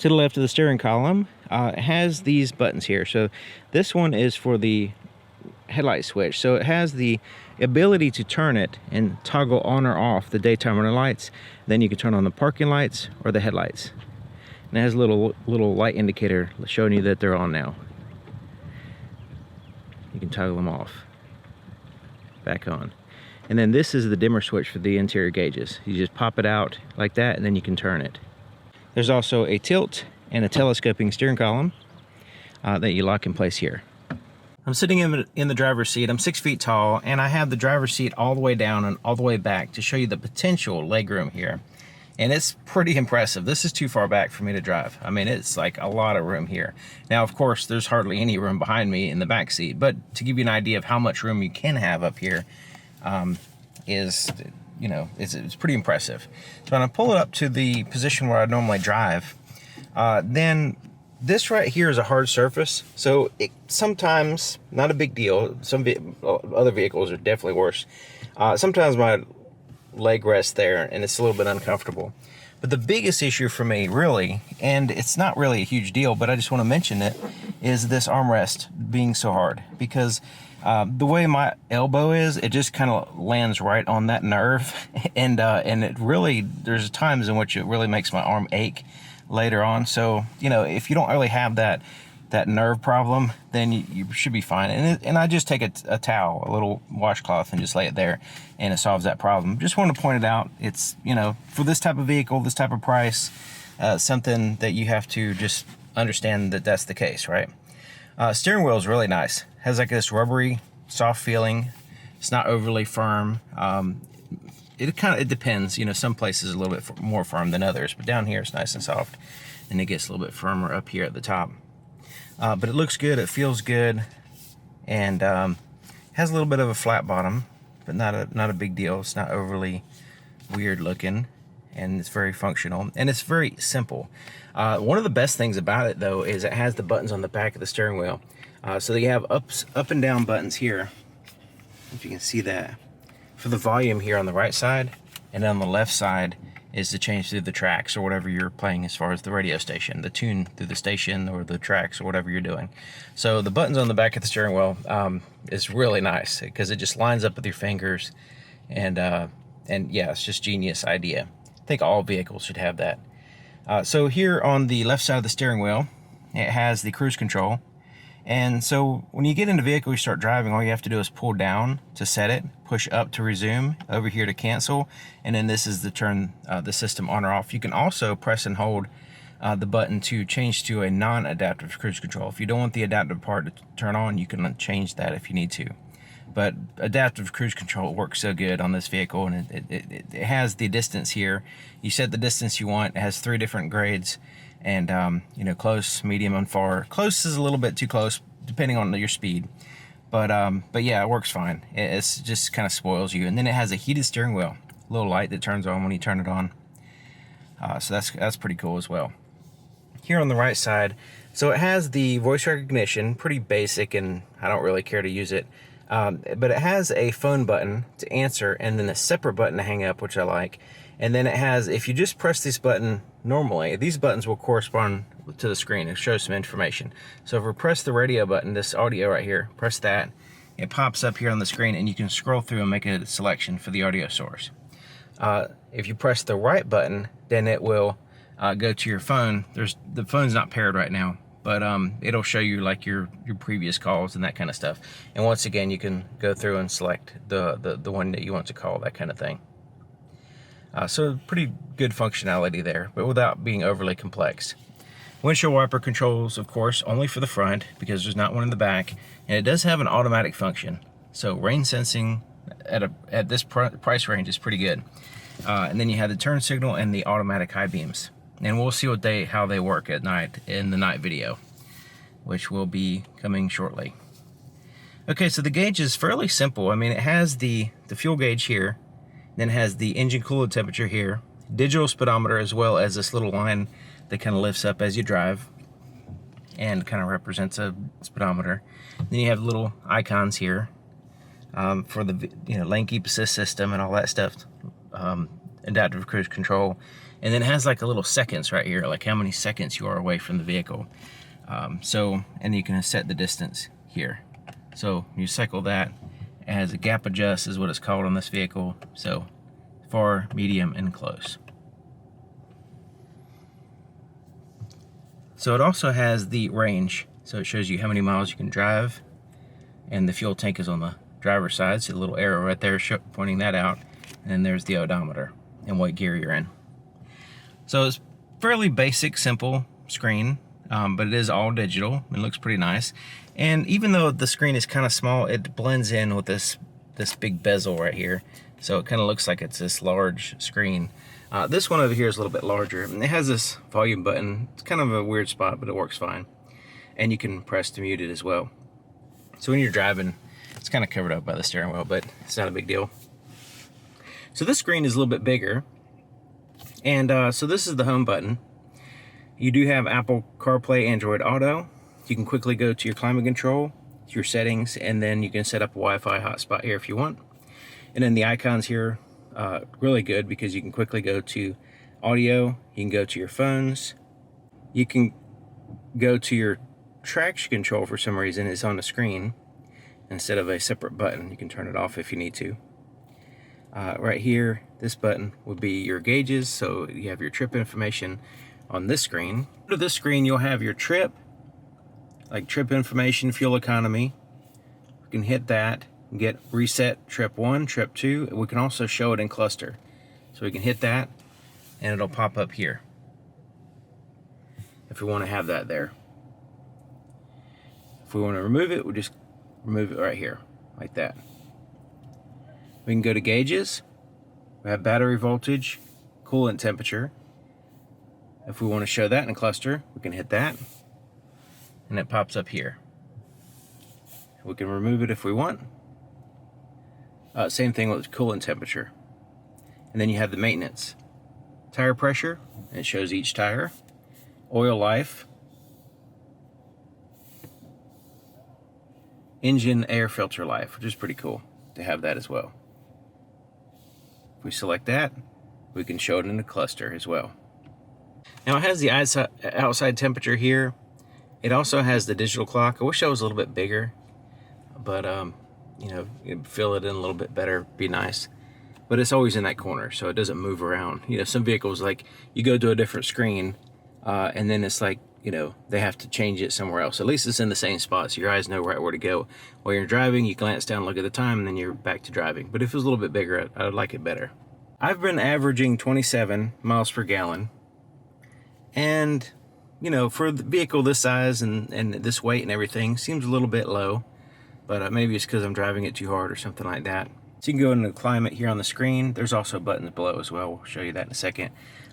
To the left of the steering column, it has these buttons here. So this one is for the headlight switch. So it has the ability to turn it and toggle on or off the daytime running lights. Then you can turn on the parking lights or the headlights. And it has a little light indicator showing you that they're on now. You can toggle them off, back on. And then this is the dimmer switch for the interior gauges. You just pop it out like that, and then you can turn it. There's also a tilt and a telescoping steering column that you lock in place here. I'm sitting in the driver's seat. I'm 6 feet tall, and I have the driver's seat all the way down and all the way back to show you the potential legroom here. And it's pretty impressive. This is too far back for me to drive. I mean, it's like a lot of room here. Now, of course, there's hardly any room behind me in the back seat, but to give you an idea of how much room you can have up here, it's pretty impressive. So when I pull it up to the position where I normally drive, then this right here is a hard surface, so it sometimes, not a big deal. Some other vehicles are definitely worse. Sometimes my leg rests there and it's a little bit uncomfortable. But the biggest issue for me, really, and it's not really a huge deal, but I just want to mention it, is this armrest being so hard. Because the way my elbow is, it just kind of lands right on that nerve, and it really, there's times in which it really makes my arm ache later on. So, you know, if you don't really have that nerve problem, then you should be fine. And I just take a towel, a little washcloth, and just lay it there, and it solves that problem. Just want to point it out. It's, you know, for this type of vehicle, this type of price, something that you have to just understand that that's the case, right? Steering wheel is really nice. Has like this rubbery, soft feeling. It's not overly firm. It depends. You know, some places a little bit more firm than others, but down here it's nice and soft, and it gets a little bit firmer up here at the top. But it looks good. It feels good, and has a little bit of a flat bottom, but not a big deal. It's not overly weird looking, and it's very functional, and it's very simple. One of the best things about it, though, is it has the buttons on the back of the steering wheel. So you have up and down buttons here, if you can see that, for the volume here on the right side, and then on the left side is to change through the tracks or whatever you're playing as far as the radio station, the tune through the station or the tracks or whatever you're doing. So the buttons on the back of the steering wheel is really nice because it just lines up with your fingers, and yeah, it's just genius idea. I think all vehicles should have that. So here on the left side of the steering wheel, it has the cruise control. And so when you get in the vehicle, you start driving, all you have to do is pull down to set it, push up to resume, over here to cancel, and then this is to turn the system on or off. You can also press and hold the button to change to a non-adaptive cruise control. If you don't want the adaptive part to turn on, you can change that if you need to. But adaptive cruise control works so good on this vehicle, and it has the distance here. You set the distance you want. It has 3 different grades. And you know, close, medium, and far. Close is a little bit too close, depending on your speed. But yeah, it works fine. It's just kind of spoils you. And then it has a heated steering wheel, a little light that turns on when you turn it on. So that's pretty cool as well. Here on the right side, so it has the voice recognition, pretty basic, and I don't really care to use it. But it has a phone button to answer, and then a separate button to hang up, which I like. And then it has, if you just press this button normally, these buttons will correspond to the screen and show some information. So if we press the radio button, this audio right here, press that, it pops up here on the screen, and you can scroll through and make a selection for the audio source. If you press the right button, then it will go to your phone. The phone's not paired right now, but it'll show you like your previous calls and that kind of stuff. And once again, you can go through and select the one that you want to call, that kind of thing. So pretty good functionality there, but without being overly complex. Windshield wiper controls, of course, only for the front because there's not one in the back, and it does have an automatic function. So rain sensing at this price range is pretty good. And then you have the turn signal and the automatic high beams. And we'll see how they work at night in the night video, which will be coming shortly. Okay, so the gauge is fairly simple. I mean, it has the fuel gauge here, then it has the engine coolant temperature here, digital speedometer, as well as this little line that kind of lifts up as you drive and kind of represents a speedometer. Then you have little icons here for the lane keep assist system and all that stuff, adaptive cruise control, And then it has like a little seconds right here, like how many seconds you are away from the vehicle. And you can set the distance here. So you cycle that. It has a gap adjust is what it's called on this vehicle. So far, medium, and close. So it also has the range. So it shows you how many miles you can drive. And the fuel tank is on the driver's side. So a little arrow right there pointing that out. And then there's the odometer and what gear you're in. So it's fairly basic, simple screen, but it is all digital. It looks pretty nice. And even though the screen is kind of small, it blends in with this big bezel right here. So it kind of looks like it's this large screen. This one over here is a little bit larger. And it has this volume button. It's kind of a weird spot, but it works fine. And you can press to mute it as well. So when you're driving, it's kind of covered up by the steering wheel, but it's not a big deal. So this screen is a little bit bigger. And so this is the home button. You do have Apple CarPlay, Android Auto. You can quickly go to your climate control, your settings, and then you can set up a Wi-Fi hotspot here if you want. And then the icons here, really good because you can quickly go to audio, you can go to your phones, you can go to your traction control for some reason. It's on the screen instead of a separate button. You can turn it off if you need to. Right here, this button would be your gauges, so you have your trip information on this screen. Under this screen, you'll have your trip, like trip information, fuel economy. You can hit that, get reset trip 1, trip 2. We can also show it in cluster. So we can hit that, and it'll pop up here if we want to have that there. If we want to remove it, we'll just remove it right here, like that. We can go to gauges. We have battery voltage, coolant temperature. If we want to show that in a cluster, we can hit that, and it pops up here. We can remove it if we want. Same thing with coolant temperature. And then you have the maintenance. Tire pressure, and it shows each tire. Oil life. Engine air filter life, which is pretty cool to have that as well. If we select that, we can show it in a cluster as well. Now it has the outside temperature here. It also has the digital clock. I wish that was a little bit bigger, but you know, you'd fill it in a little bit better, be nice. But it's always in that corner, so it doesn't move around. You know, some vehicles, like you go to a different screen, and then it's like, you know, they have to change it somewhere else. At least it's in the same spot, so your eyes know right where to go. While you're driving, you glance down, look at the time, and then you're back to driving. But if it was a little bit bigger, I would like it better. I've been averaging 27 miles per gallon. And, you know, for the vehicle this size and this weight and everything, seems a little bit low. But maybe it's because I'm driving it too hard or something like that. So you can go into climate here on the screen. There's also buttons below as well. We'll show you that in a second.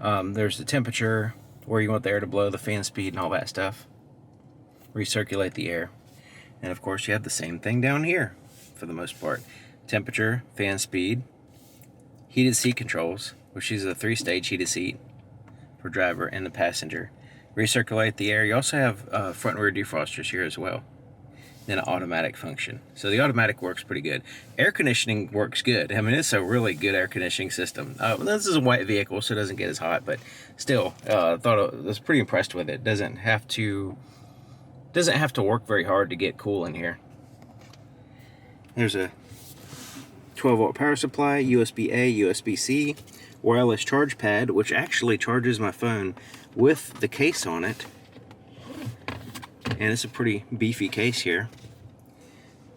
There's the temperature, where you want the air to blow, the fan speed, and all that stuff. Recirculate the air. And of course, you have the same thing down here for the most part. Temperature, fan speed, heated seat controls, which is a 3-stage heated seat for driver and the passenger. Recirculate the air. You also have front and rear defrosters here as well. Then an automatic function. So the automatic works pretty good. Air conditioning works good. I mean, it's a really good air conditioning system. This is a white vehicle, so it doesn't get as hot, but still, I was pretty impressed with it. Doesn't have to work very hard to get cool in here. There's a 12-volt power supply, USB-A, USB-C, wireless charge pad, which actually charges my phone with the case on it. And it's a pretty beefy case here.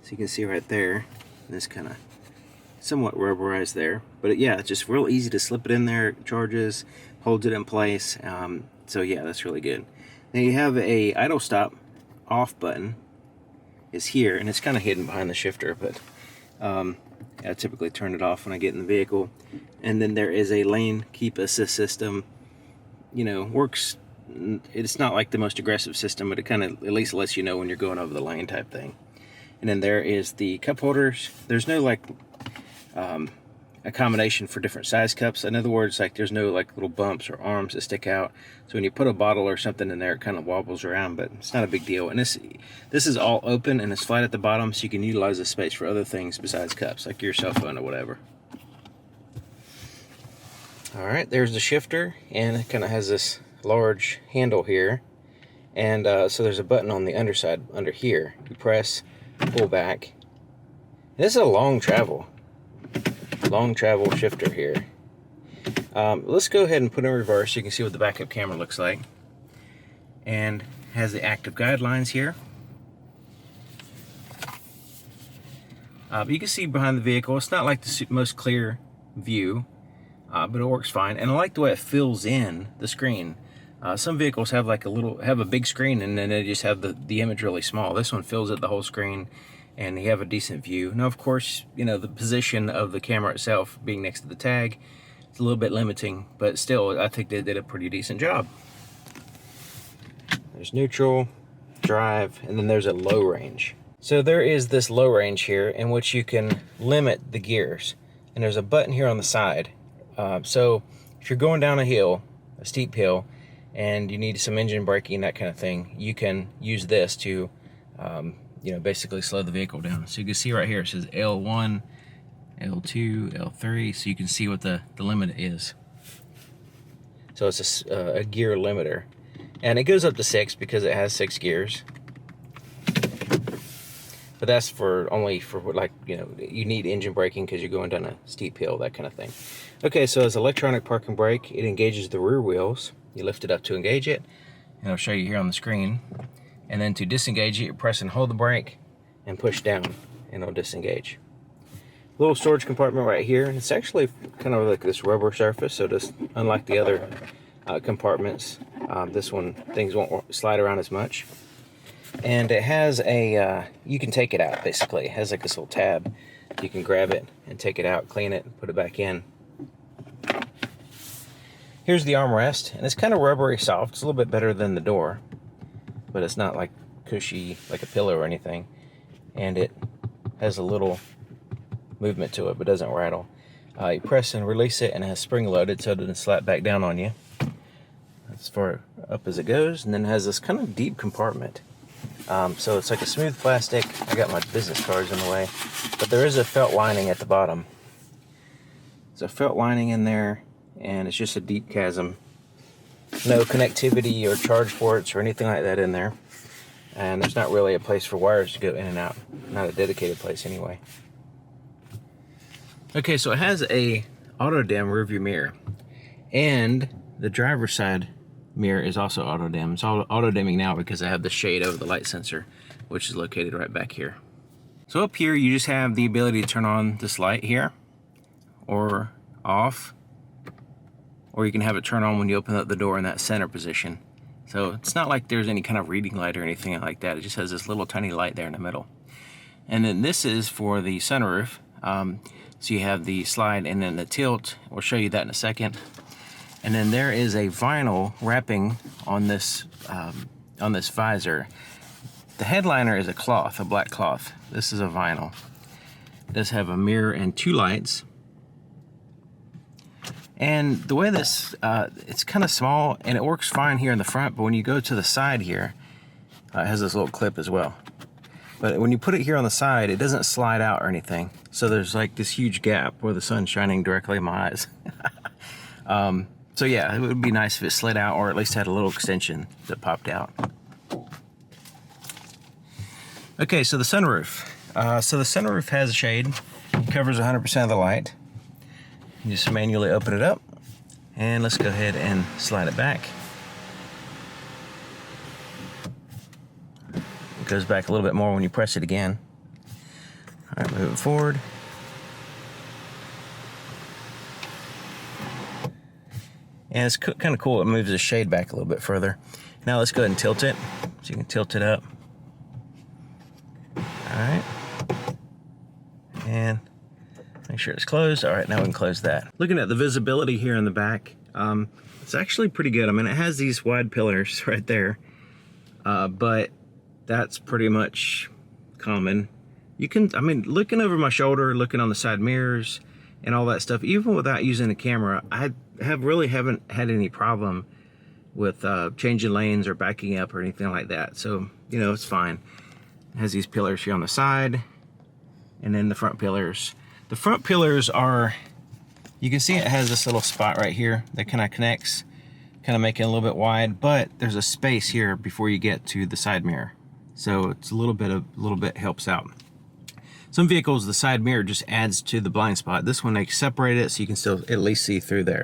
So you can see right there, this kind of somewhat rubberized there. But yeah, it's just real easy to slip it in there. It charges, holds it in place. So yeah, that's really good. Now you have a idle stop off button is here, and it's kind of hidden behind the shifter, but I typically turn it off when I get in the vehicle. And then there is a lane keep assist system. You know, works. It's not like the most aggressive system, but it kind of at least lets you know when you're going over the lane type thing. And then there is the cup holders. There's no like accommodation for different size cups. In other words, like there's no like little bumps or arms that stick out. So when you put a bottle or something in there, it kind of wobbles around, but it's not a big deal. And this is all open and it's flat at the bottom, so you can utilize the space for other things besides cups, like your cell phone or whatever. All right, there's the shifter, and it kind of has this large handle here. And so there's a button on the underside under here. You press, pull back. This is a long travel shifter here. Let's go ahead and put it in reverse so you can see what the backup camera looks like. And has the active guidelines here. You can see behind the vehicle. It's not like the most clear view, but it works fine. And I like the way it fills in the screen. Some vehicles have like a big screen, and then they just have the image really small. This one fills it the whole screen, and you have a decent view. Now, of course, you know, the position of the camera itself being next to the tag, it's a little bit limiting, but still, I think they did a pretty decent job. There's neutral, drive, and then there's a low range. So there is this low range here in which you can limit the gears, and there's a button here on the side. So if you're going down a hill, a steep hill, and you need some engine braking, that kind of thing, you can use this to, you know, basically slow the vehicle down. So you can see right here, it says L1, L2, L3, so you can see what the limit is. So it's a gear limiter. And it goes up to 6 because it has 6 gears. But that's only for like, you know, you need engine braking because you're going down a steep hill, that kind of thing. Okay, so it's electronic park and brake. It engages the rear wheels. You lift it up to engage it, and I'll show you here on the screen. And then to disengage it, you press and hold the brake and push down, and it'll disengage. Little storage compartment right here, and it's actually kind of like this rubber surface, so just unlike the other compartments, this one, things won't slide around as much. And it has you can take it out, basically. It has like this little tab. You can grab it and take it out, clean it, and put it back in. Here's the armrest, and it's kind of rubbery soft. It's a little bit better than the door, but it's not like cushy, like a pillow or anything. And it has a little movement to it, but doesn't rattle. You press and release it, and it has spring loaded, so it doesn't slap back down on you. That's as far up as it goes, and then it has this kind of deep compartment. So it's like a smooth plastic. I got my business cards in the way, but there is a felt lining at the bottom. There's a felt lining in there, and it's just a deep chasm. No connectivity or charge ports or anything like that in there. And there's not really a place for wires to go in and out. Not a dedicated place anyway. Okay, so it has a auto dim rearview mirror, and the driver's side mirror is also auto dim. It's auto dimming now because I have the shade over the light sensor, which is located right back here. So up here, you just have the ability to turn on this light here, or off, or you can have it turn on when you open up the door in that center position. So it's not like there's any kind of reading light or anything like that. It just has this little tiny light there in the middle. And then this is for the sunroof. So you have the slide and then the tilt. We'll show you that in a second. And then there is a vinyl wrapping on this visor. The headliner is a cloth, a black cloth. This is a vinyl. It does have a mirror and 2 lights. And the way this, it's kind of small, and it works fine here in the front, but when you go to the side here, it has this little clip as well. But when you put it here on the side, it doesn't slide out or anything. So there's like this huge gap where the sun's shining directly in my eyes. So yeah, it would be nice if it slid out, or at least had a little extension that popped out. Okay, so the sunroof. So the sunroof has a shade, covers 100% of the light. You just manually open it up, and let's go ahead and slide it back. It goes back a little bit more when you press it again. All right, move it forward. And it's kind of cool, it moves the shade back a little bit further. Now let's go ahead and tilt it, so you can tilt it up. All right. And make sure it's closed. All right, now we can close that. Looking at the visibility here in the back, it's actually pretty good. I mean, it has these wide pillars right there, but that's pretty much common. You can, I mean, looking over my shoulder, looking on the side mirrors and all that stuff, even without using a camera, I haven't had any problem with changing lanes or backing up or anything like that. So, you know, it's fine. It has these pillars here on the side, and then the front pillars. The front pillars are, You can see it has this little spot right here that kind of connects, kind of making it a little bit wide, but there's a space here before you get to the side mirror. So it's a little bit helps out. Some vehicles, the side mirror just adds to the blind spot. This one, they separate it so you can still at least see through there.